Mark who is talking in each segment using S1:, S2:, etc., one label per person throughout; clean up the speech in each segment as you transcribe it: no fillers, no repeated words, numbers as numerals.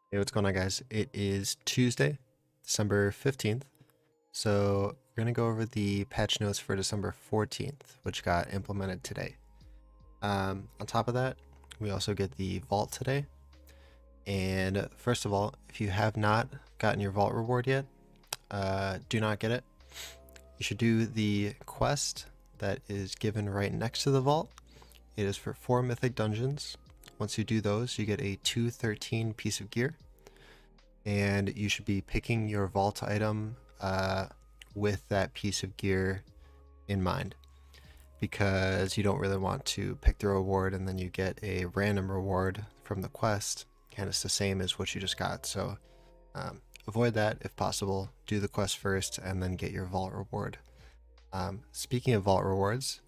S1: Hey, what's going on, guys? It is Tuesday, December 15th. So, we're going to go over the patch notes for December 14th, which got implemented today. On top of that, we also get the vault today. And first of all, if you have not gotten your vault reward yet, do not get it. You should do the quest that is given right next to the vault. It is for 4 mythic dungeons. Once you do those, you get a 213 piece of gear. And you should be picking your vault item with that piece of gear in mind, because you don't really want to pick the reward and then you get a random reward from the quest and it's the same as what you just got. So avoid that if possible. Do the quest first and then get your vault reward. Speaking of vault rewards,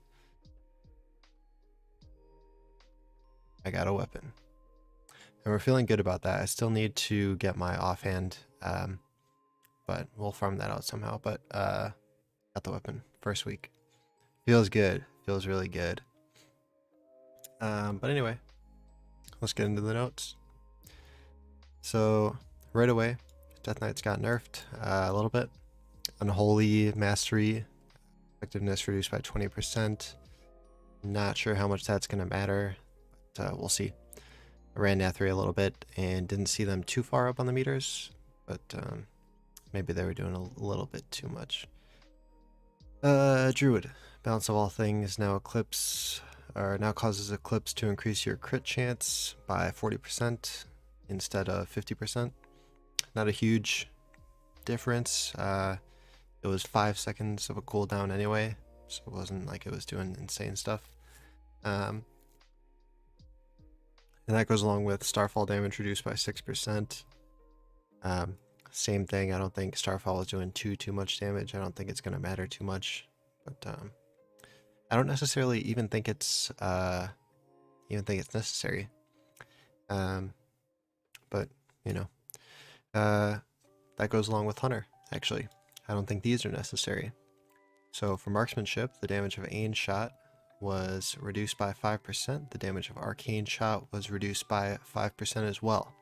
S1: I got a weapon and we're feeling good about that. I still need to get my offhand, but we'll farm that out somehow. But got the weapon first week. Feels good. Feels really good. But anyway, let's get into the notes. So right away, Death Knights got nerfed a little bit. Unholy Mastery effectiveness reduced by 20%. Not sure how much that's going to matter, but we'll see. I ran Nathri a little bit and didn't see them too far up on the meters, but maybe they were doing a little bit too much. Druid. Balance of all things now causes Eclipse to increase your crit chance by 40% instead of 50%. Not a huge difference. It was 5 seconds of a cooldown anyway, so it wasn't like it was doing insane stuff. And that goes along with Starfall damage reduced by 6%. Same thing. I don't think Starfall was doing too much damage. I don't think it's going to matter too much, but I don't necessarily even think it's necessary. But you know, that goes along with Hunter. Actually, I don't think these are necessary. So for Marksmanship, the damage of aim shot was reduced by 5%. The damage of arcane shot was reduced by 5% as well.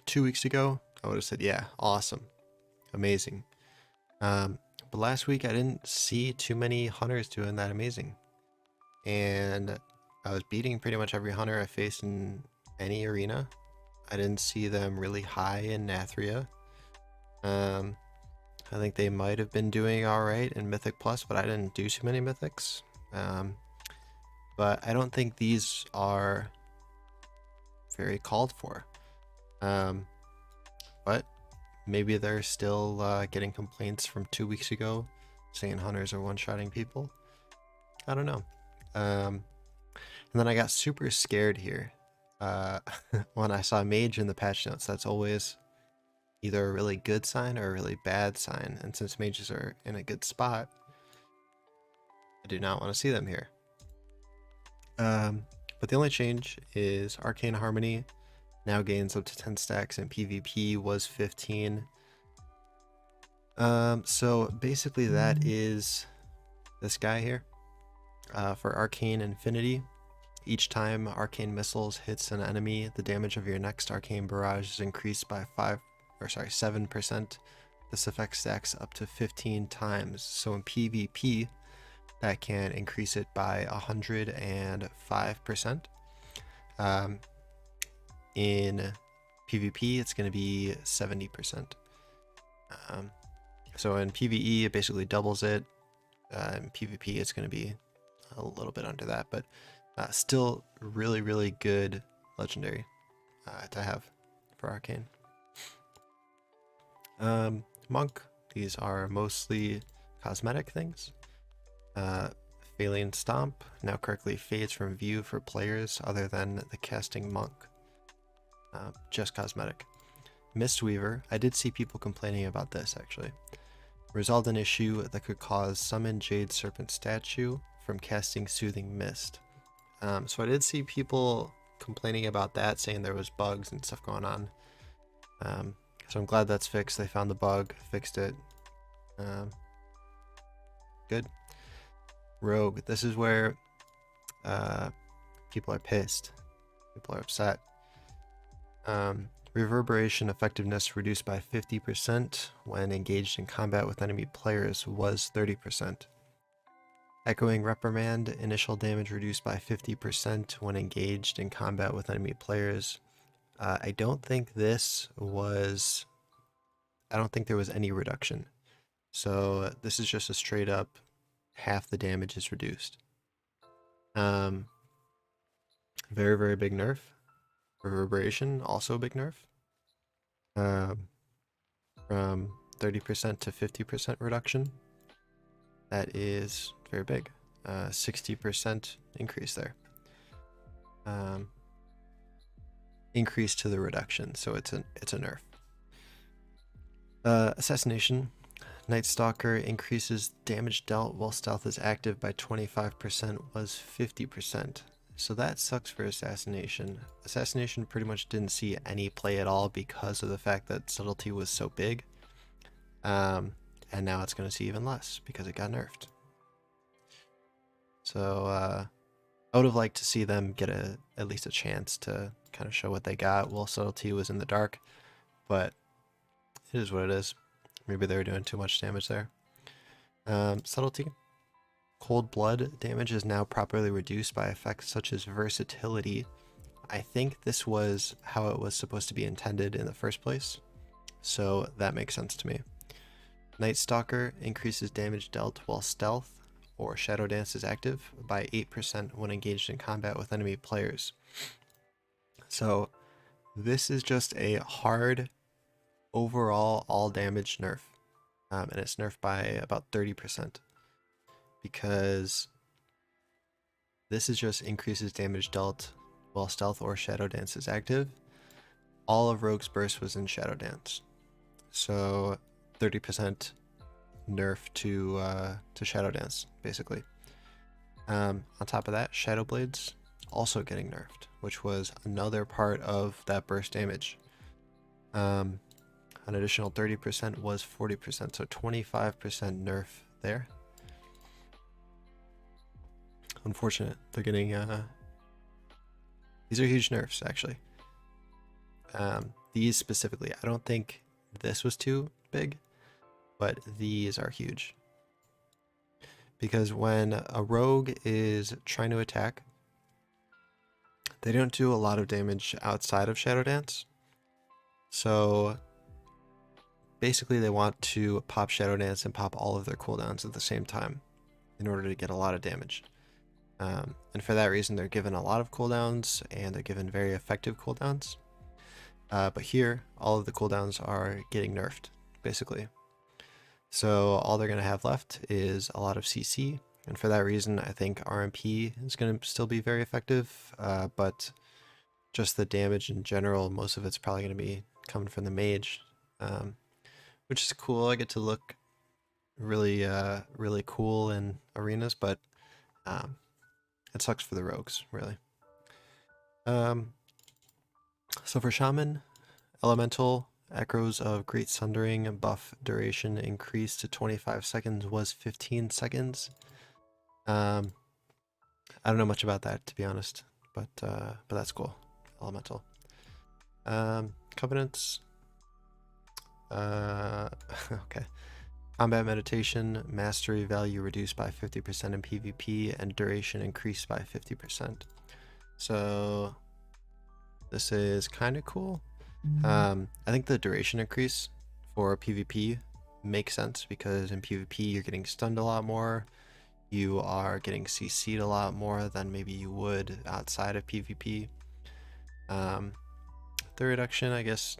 S1: 2 weeks ago, I would have said, yeah, awesome, amazing. But last week, I didn't see too many hunters doing that amazing. And I was beating pretty much every hunter I faced in any arena. I didn't see them really high in Nathria. I think they might have been doing alright in Mythic Plus, but I didn't do too many Mythics. But I don't think these are very called for. But maybe they're still getting complaints from 2 weeks ago saying hunters are one-shotting people. I don't know. And then I got super scared here when I saw Mage in the patch notes. That's always either a really good sign or a really bad sign. And since mages are in a good spot, I do not want to see them here. But the only change is Arcane Harmony now gains up to 10 stacks and PvP was 15. So basically that is this guy here. For Arcane Infinity, each time Arcane Missiles hits an enemy, the damage of your next Arcane Barrage is increased by 7%. This effect stacks up to 15 times. So in PvP, that can increase it by 105%. In PvP, it's going to be 70%. So in PvE, it basically doubles it. In PvP, it's going to be a little bit under that, but still really good legendary to have for Arcane. Monk, these are mostly cosmetic things. Phalian Stomp now correctly fades from view for players other than the casting monk. Just cosmetic. Mistweaver, I did see people complaining about this actually. Resolved an issue that could cause Summon Jade Serpent Statue from casting Soothing Mist. So I did see people complaining about that, saying there was bugs and stuff going on. So I'm glad that's fixed. They found the bug, fixed it. Good. Rogue, this is where people are pissed. People are upset. Reverberation effectiveness reduced by 50% when engaged in combat with enemy players was 30%. Echoing Reprimand, initial damage reduced by 50% when engaged in combat with enemy players. I don't think there was any reduction. So this is just a straight up half the damage is reduced. Very, very big nerf. Reverberation, also a big nerf. From 30% to 50% reduction. That is very big. 60% increase there. Increase to the reduction, so it's a nerf. Assassination. Night Stalker increases damage dealt while stealth is active by 25% was 50%. So that sucks for Assassination. Assassination pretty much didn't see any play at all because of the fact that subtlety was so big. And now it's going to see even less because it got nerfed. So I would have liked to see them get at least a chance to kind of show what they got while subtlety was in the dark, but it is what it is. Maybe they were doing too much damage there. Subtlety. Cold blood damage is now properly reduced by effects such as versatility. I think this was how it was supposed to be intended in the first place, so that makes sense to me. Night Stalker increases damage dealt while stealth or Shadow Dance is active by 8% when engaged in combat with enemy players. So this is just a hard overall all damage nerf, and it's nerfed by about 30% because this is just increases damage dealt while stealth or Shadow Dance is active. All of Rogue's Burst was in Shadow Dance, so 30% nerf to Shadow Dance, basically. On top of that, Shadow Blades also getting nerfed, which was another part of that burst damage. An additional 30% was 40%, so 25% nerf there. Unfortunate. They're getting these are huge nerfs, actually. These specifically, I don't think this was too big, but these are huge. Because when a rogue is trying to attack, they don't do a lot of damage outside of Shadow Dance. So basically they want to pop Shadow Dance and pop all of their cooldowns at the same time in order to get a lot of damage. And for that reason, they're given a lot of cooldowns and they're given very effective cooldowns. But here, all of the cooldowns are getting nerfed, basically. So all they're going to have left is a lot of CC. And for that reason, I think RMP is going to still be very effective. But just the damage in general, most of it's probably going to be coming from the Mage. Which is cool. I get to look really, really cool in arenas, but it sucks for the rogues, really. So for Shaman, Elemental, Echoes of Great Sundering, buff duration increased to 25 seconds was 15 seconds. I don't know much about that, to be honest, but that's cool. Elemental. Covenants. Okay. Combat Meditation, mastery value reduced by 50% in PvP, and duration increased by 50%. So this is kind of cool. I think the duration increase for PvP makes sense because in PvP you're getting stunned a lot more. You are getting CC'd a lot more than maybe you would outside of PvP. The reduction, I guess,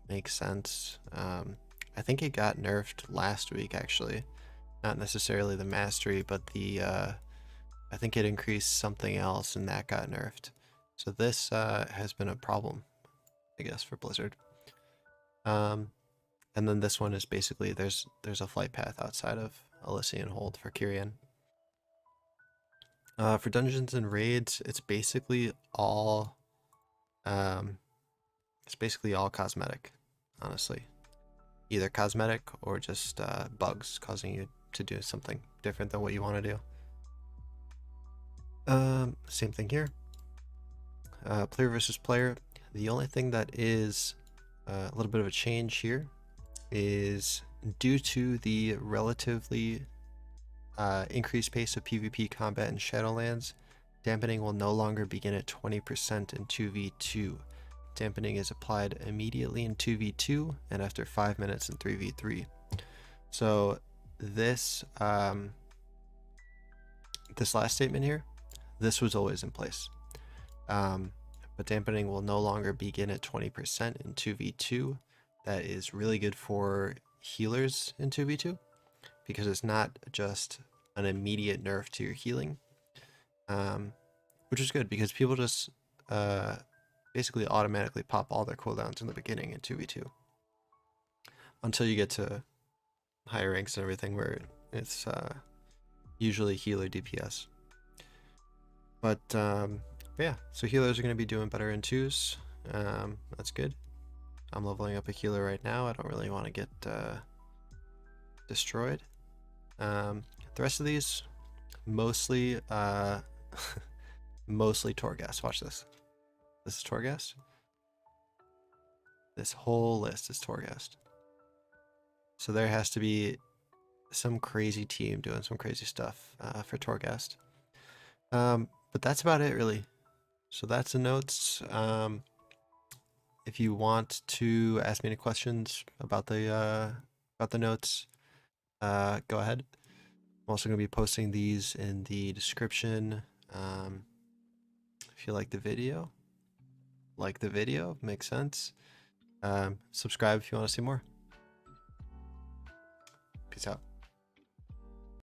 S1: makes sense. I think it got nerfed last week, actually. Not necessarily the mastery, but the I think it increased something else and that got nerfed. So this has been a problem, I guess, for Blizzard. And then this one is basically there's a flight path outside of Elysian Hold for Kyrian. For dungeons and raids, it's basically all cosmetic, honestly. Either cosmetic or just bugs causing you to do something different than what you want to do. Same thing here. Player versus player. The only thing that is a little bit of a change here is due to the relatively increased pace of PvP combat in Shadowlands, dampening will no longer begin at 20% in 2v2. Dampening is applied immediately in 2v2 and after 5 minutes in 3v3. So this this last statement here, this was always in place. But dampening will no longer begin at 20% in 2v2. That is really good for healers in 2v2 because it's not just an immediate nerf to your healing, which is good because people just basically automatically pop all their cooldowns in the beginning in 2v2 until you get to higher ranks and everything where it's usually healer DPS. But yeah, so healers are going to be doing better in 2s. That's good. I'm leveling up a healer right now. I don't really want to get destroyed. The rest of these, mostly mostly Torghast. Watch this. This is Torghast. This whole list is Torghast. So there has to be some crazy team doing some crazy stuff for Torghast. But that's about it, really. So that's the notes. If you want to ask me any questions about the notes, go ahead. I'm also going to be posting these in the description. If you like the video, makes sense. Subscribe if you want to see more. Peace out.